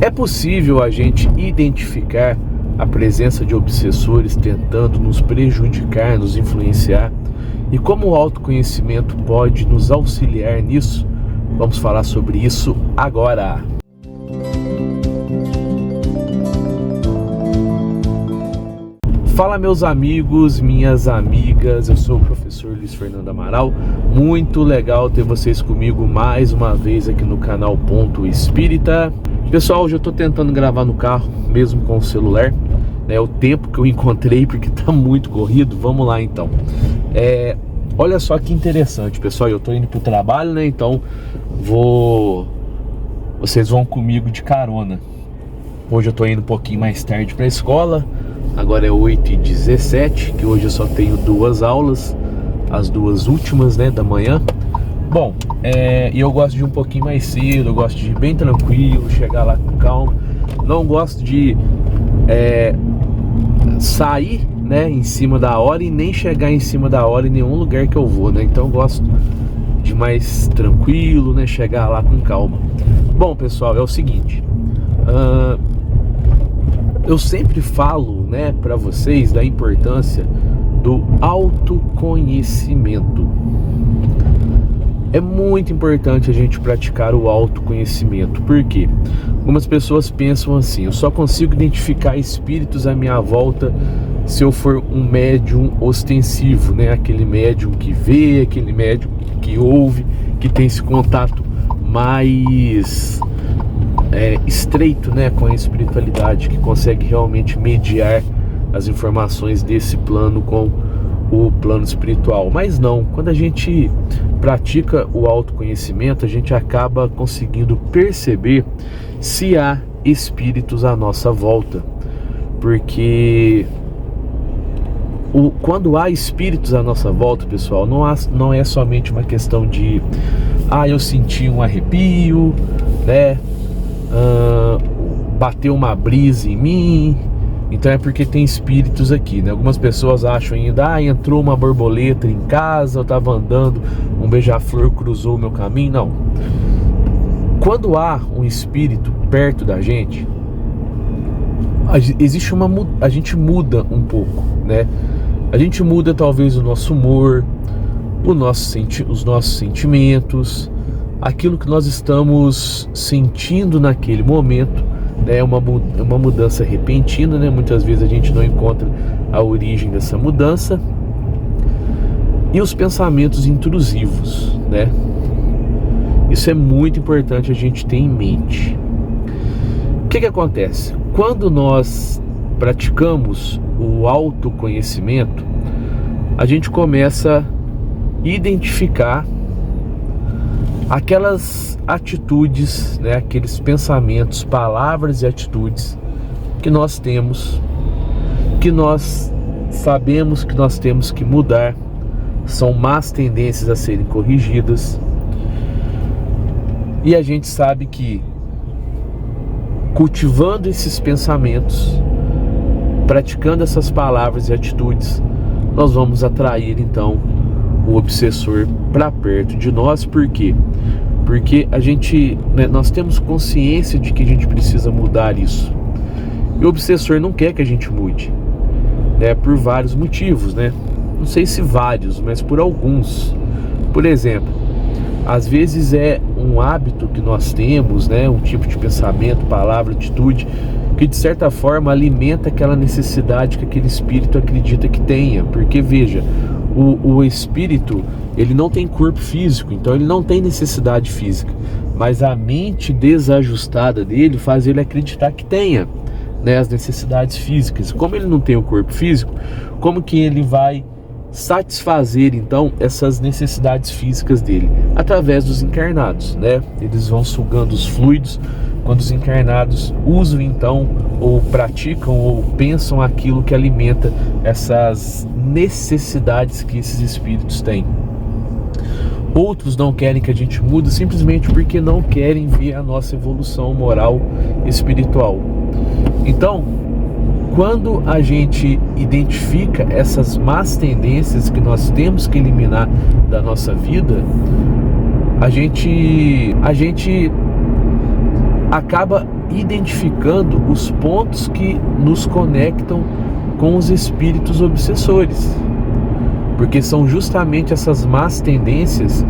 É possível a gente identificar a presença de obsessores tentando nos prejudicar, nos influenciar? E como o autoconhecimento pode nos auxiliar nisso? Vamos falar sobre isso agora. Fala, meus amigos, minhas amigas, eu sou o professor Luiz Fernando Amaral. Muito legal ter vocês comigo mais uma vez aqui no canal Ponto Espírita. Pessoal, hoje eu estou tentando gravar no carro, mesmo com o celular. É o tempo que eu encontrei, porque tá muito corrido. Vamos lá então. Olha só que interessante, pessoal. Eu tô indo pro trabalho, né? Então vocês vão comigo de carona. Hoje eu tô indo um pouquinho mais tarde pra escola. Agora é 8h17, que hoje eu só tenho 2 aulas, as 2 últimas, né, da manhã. Bom, e eu gosto de ir um pouquinho mais cedo, eu gosto de ir bem tranquilo, chegar lá com calma. Não gosto de sair, né, em cima da hora e nem chegar em cima da hora em nenhum lugar que eu vou, né? Então eu gosto de mais tranquilo, né, chegar lá com calma. Bom, pessoal, é o seguinte, eu sempre falo, né, para vocês da importância do autoconhecimento. É muito importante a gente praticar o autoconhecimento. Por quê? Algumas pessoas pensam assim: eu só consigo identificar espíritos à minha volta se eu for um médium ostensivo, né? Aquele médium que vê, aquele médium que ouve, que tem esse contato mais estreito, né, com a espiritualidade, que consegue realmente mediar as informações desse plano com o plano espiritual. Mas não, quando a gente pratica o autoconhecimento, a gente acaba conseguindo perceber se há espíritos à nossa volta, porque quando há espíritos à nossa volta, pessoal, não é somente uma questão de eu senti um arrepio, né, bateu uma brisa em mim, então é porque tem espíritos aqui, né? Algumas pessoas acham ainda, entrou uma borboleta em casa, eu estava andando, um beija-flor cruzou o meu caminho. Não. Quando há um espírito perto da gente, a gente muda um pouco, né? A gente muda talvez o nosso humor, os nossos sentimentos, aquilo que nós estamos sentindo naquele momento, né? É uma mudança repentina, né? Muitas vezes a gente não encontra a origem dessa mudança. E os pensamentos intrusivos, né? Isso é muito importante a gente ter em mente. O que acontece? Quando nós praticamos o autoconhecimento, a gente começa a identificar aquelas atitudes, né, aqueles pensamentos, palavras e atitudes que nós temos, que nós sabemos que nós temos que mudar, são más tendências a serem corrigidas. E a gente sabe que cultivando esses pensamentos, praticando essas palavras e atitudes, nós vamos atrair então o obsessor para perto de nós. Por quê? Porque a gente, né, nós temos consciência de que a gente precisa mudar isso. E o obsessor não quer que a gente mude, né, por vários motivos, né? Não sei se vários, mas por alguns. Por exemplo, às vezes é um hábito que nós temos, né, um tipo de pensamento, palavra, atitude, que de certa forma alimenta aquela necessidade que aquele espírito acredita que tenha. Porque veja, o espírito, ele não tem corpo físico, então ele não tem necessidade física, mas a mente desajustada dele faz ele acreditar que tenha, né, as necessidades físicas. Como ele não tem o corpo físico, como que ele vai satisfazer então essas necessidades físicas dele? Através dos encarnados, né? Eles vão sugando os fluidos quando os encarnados usam então, ou praticam, ou pensam aquilo que alimenta essas necessidades que esses espíritos têm. Outros não querem que a gente mude simplesmente porque não querem ver a nossa evolução moral e espiritual. Então, quando a gente identifica essas más tendências que nós temos que eliminar da nossa vida, a gente acaba identificando os pontos que nos conectam com os espíritos obsessores, porque são justamente essas más tendências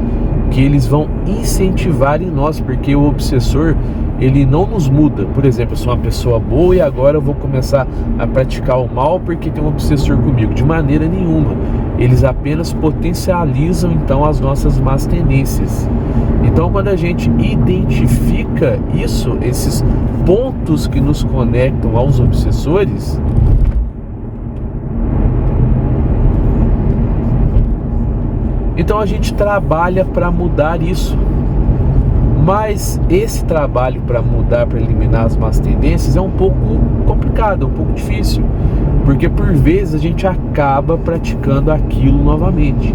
que eles vão incentivar em nós, porque o obsessor, ele não nos muda. Por exemplo, eu sou uma pessoa boa e agora eu vou começar a praticar o mal porque tem um obsessor comigo. De maneira nenhuma. Eles apenas potencializam então as nossas más tendências. Então, quando a gente identifica isso, esses pontos que nos conectam aos obsessores, então a gente trabalha para mudar isso. Mas esse trabalho para mudar, para eliminar as más tendências é um pouco complicado, é um pouco difícil, porque por vezes a gente acaba praticando aquilo novamente.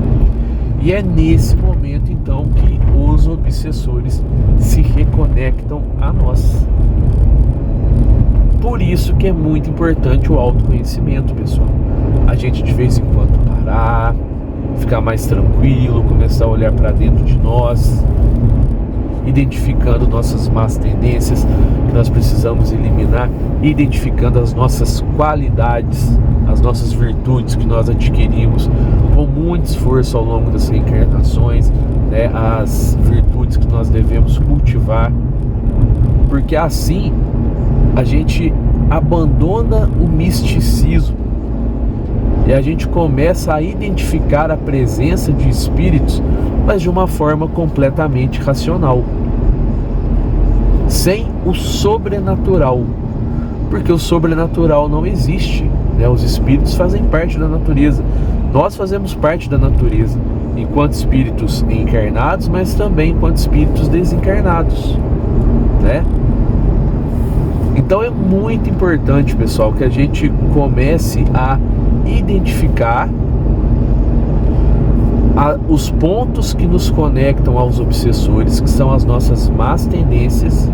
E é nesse momento então que os obsessores se reconectam a nós. Por isso que é muito importante o autoconhecimento, pessoal. A gente de vez em quando parar, ficar mais tranquilo, começar a olhar para dentro de nós, identificando nossas más tendências que nós precisamos eliminar, identificando as nossas qualidades, as nossas virtudes que nós adquirimos com muito esforço ao longo das reencarnações, né? As virtudes que nós devemos cultivar, porque assim a gente abandona o misticismo e a gente começa a identificar a presença de espíritos, mas de uma forma completamente racional, sem o sobrenatural, porque o sobrenatural não existe, né? Os espíritos fazem parte da natureza, nós fazemos parte da natureza, enquanto espíritos encarnados, mas também enquanto espíritos desencarnados, né? Então é muito importante, pessoal, que a gente comece a identificar os pontos que nos conectam aos obsessores, que são as nossas más tendências,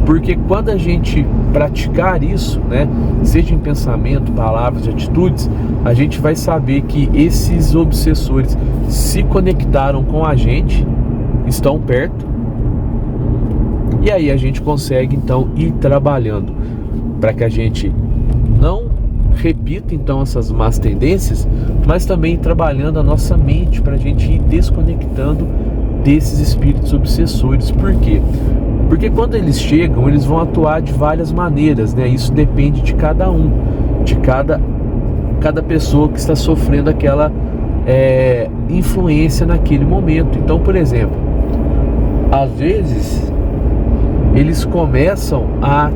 porque quando a gente praticar isso, né, seja em pensamento, palavras e atitudes, a gente vai saber que esses obsessores se conectaram com a gente, estão perto, e aí a gente consegue então ir trabalhando para que a gente não repita então essas más tendências, mas também trabalhando a nossa mente para a gente ir desconectando desses espíritos obsessores. Por quê? Porque quando eles chegam, eles vão atuar de várias maneiras, né? Isso depende de cada um, de cada pessoa que está sofrendo aquela influência naquele momento. Então, por exemplo, às vezes eles começam a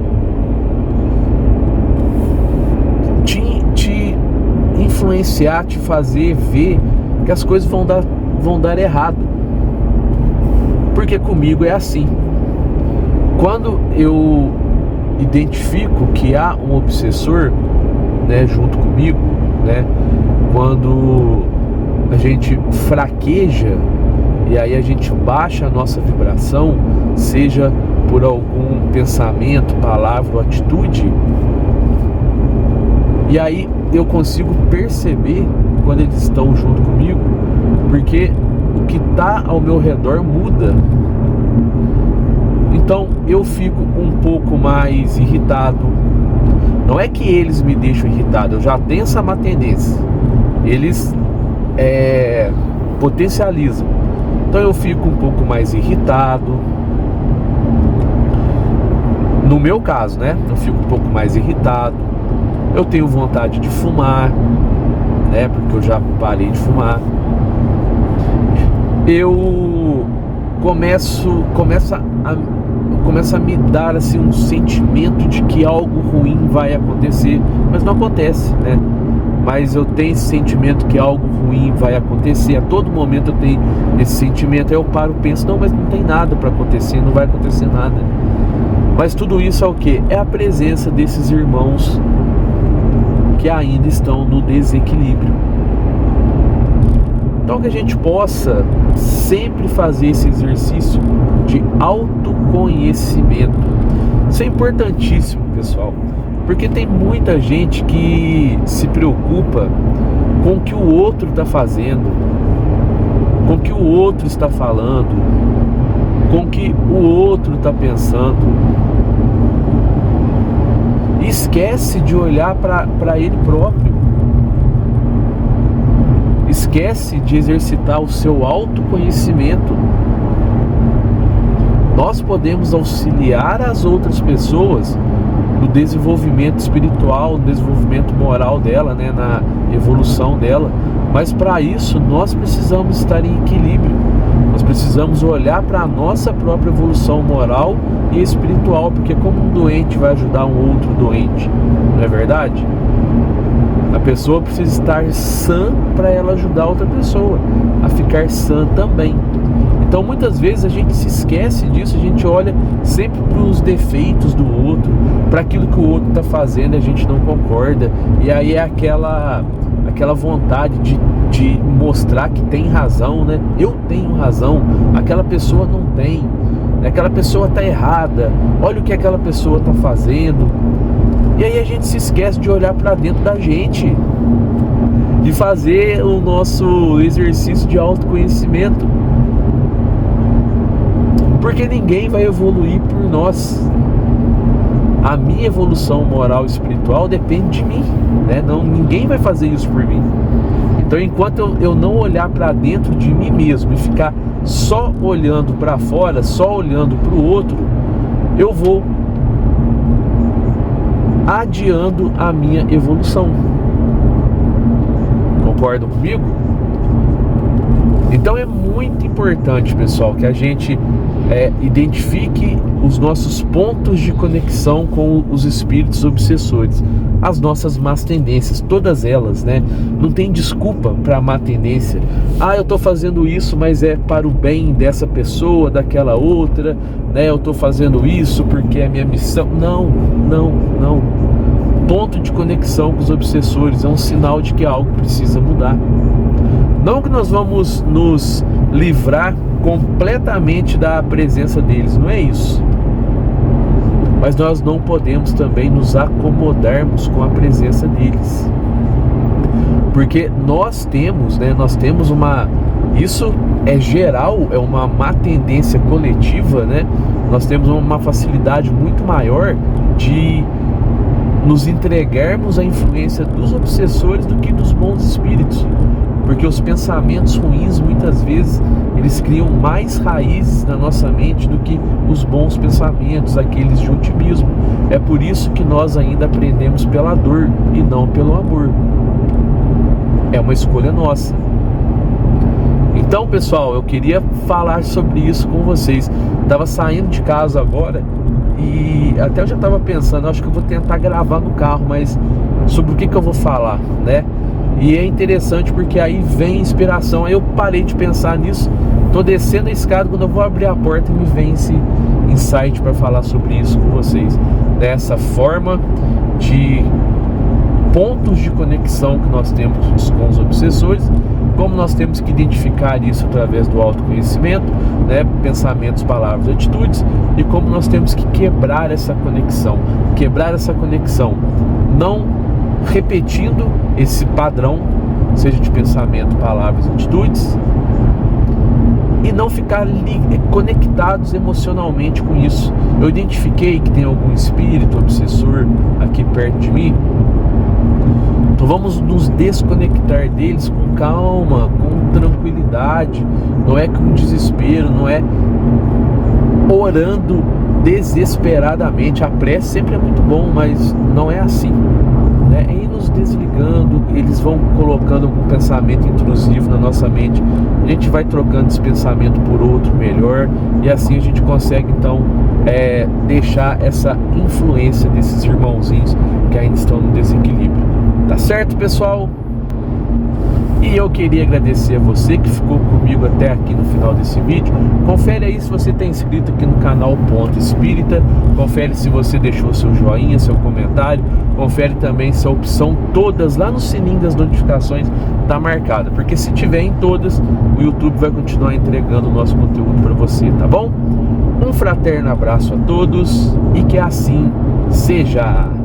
te influenciar, te fazer ver que as coisas vão dar errado, porque comigo é assim. Quando eu identifico que há um obsessor, né, junto comigo, né, quando a gente fraqueja e aí a gente baixa a nossa vibração, seja por algum pensamento, palavra ou atitude, e aí eu consigo perceber quando eles estão junto comigo, porque o que está ao meu redor muda. Então eu fico um pouco mais irritado. Não é que eles me deixam irritado, eu já tenho essa má tendência. Eles potencializam. Então eu fico um pouco mais irritado. No meu caso, né? Eu fico um pouco mais irritado. Eu tenho vontade de fumar, né? Porque eu já parei de fumar. Eu começo a me dar assim um sentimento de que algo ruim vai acontecer, mas não acontece, né? Mas eu tenho esse sentimento que algo ruim vai acontecer. A todo momento eu tenho esse sentimento. Aí eu paro e penso, não, mas não tem nada para acontecer, não vai acontecer nada. Mas tudo isso é o que? É a presença desses irmãos que ainda estão no desequilíbrio. Então que a gente possa sempre fazer esse exercício de autoconhecimento. Isso é importantíssimo, pessoal, porque tem muita gente que se preocupa com o que o outro está fazendo, com o que o outro está falando, com o que o outro está pensando. esquece de olhar para ele próprio, esquece de exercitar o seu autoconhecimento. Nós podemos auxiliar as outras pessoas no desenvolvimento espiritual, no desenvolvimento moral dela, né, na evolução dela, mas para isso nós precisamos estar em equilíbrio. Nós precisamos olhar para a nossa própria evolução moral e espiritual, porque como um doente vai ajudar um outro doente, não é verdade? A pessoa precisa estar sã para ela ajudar outra pessoa a ficar sã também. Então muitas vezes a gente se esquece disso, a gente olha sempre para os defeitos do outro, para aquilo que o outro está fazendo e a gente não concorda. E aí é aquela vontade de mostrar que tem razão, né? Eu tenho razão, aquela pessoa não tem, aquela pessoa está errada, olha o que aquela pessoa está fazendo. E aí a gente se esquece de olhar para dentro da gente, de fazer o nosso exercício de autoconhecimento. Porque ninguém vai evoluir por nós. A minha evolução moral e espiritual depende de mim, né? Ninguém vai fazer isso por mim. Então, enquanto eu não olhar para dentro de mim mesmo e ficar só olhando para fora, só olhando para o outro, eu vou adiando a minha evolução. Concordam comigo? Então é muito importante, pessoal, que a gente identifique os nossos pontos de conexão com os espíritos obsessores, as nossas más tendências, todas elas, né? Não tem desculpa para má tendência. Eu estou fazendo isso, mas é para o bem dessa pessoa, daquela outra, né? Eu estou fazendo isso porque é minha missão. Não. Ponto de conexão com os obsessores é um sinal de que algo precisa mudar. Não que nós vamos nos livrar completamente da presença deles, não é isso. Mas nós não podemos também nos acomodarmos com a presença deles. Porque nós temos isso é geral, é uma má tendência coletiva, né? Nós temos uma facilidade muito maior de nos entregarmos à influência dos obsessores do que dos bons espíritos. Porque os pensamentos ruins, muitas vezes, eles criam mais raízes na nossa mente do que os bons pensamentos, aqueles de otimismo. É por isso que nós ainda aprendemos pela dor e não pelo amor. É uma escolha nossa. Então, pessoal, eu queria falar sobre isso com vocês. Estava saindo de casa agora e até eu já estava pensando, acho que eu vou tentar gravar no carro, mas sobre o que eu vou falar, né? E é interessante porque aí vem inspiração. Aí eu parei de pensar nisso, tô descendo a escada, quando eu vou abrir a porta me vem esse insight para falar sobre isso com vocês, dessa forma de pontos de conexão que nós temos com os obsessores, como nós temos que identificar isso através do autoconhecimento, né? Pensamentos, palavras, atitudes, e como nós temos que quebrar essa conexão, não repetindo esse padrão, seja de pensamento, palavras, atitudes, e não ficar conectados emocionalmente com isso. Eu identifiquei que tem algum espírito obsessor aqui perto de mim, então vamos nos desconectar deles com calma, com tranquilidade. Não é com desespero, não é orando desesperadamente. A prece sempre é muito bom, mas não é assim, né? É ir nos desligando. Eles vão colocando algum pensamento intrusivo na nossa mente, a gente vai trocando esse pensamento por outro melhor, e assim a gente consegue então deixar essa influência desses irmãozinhos que ainda estão no desequilíbrio. Tá certo, pessoal? E eu queria agradecer a você que ficou comigo até aqui no final desse vídeo. Confere aí se você está inscrito aqui no canal Ponto Espírita. Confere se você deixou seu joinha, seu comentário. Confere também se a opção todas lá no sininho das notificações está marcada, porque se tiver em todas, o YouTube vai continuar entregando o nosso conteúdo para você, tá bom? Um fraterno abraço a todos e que assim seja.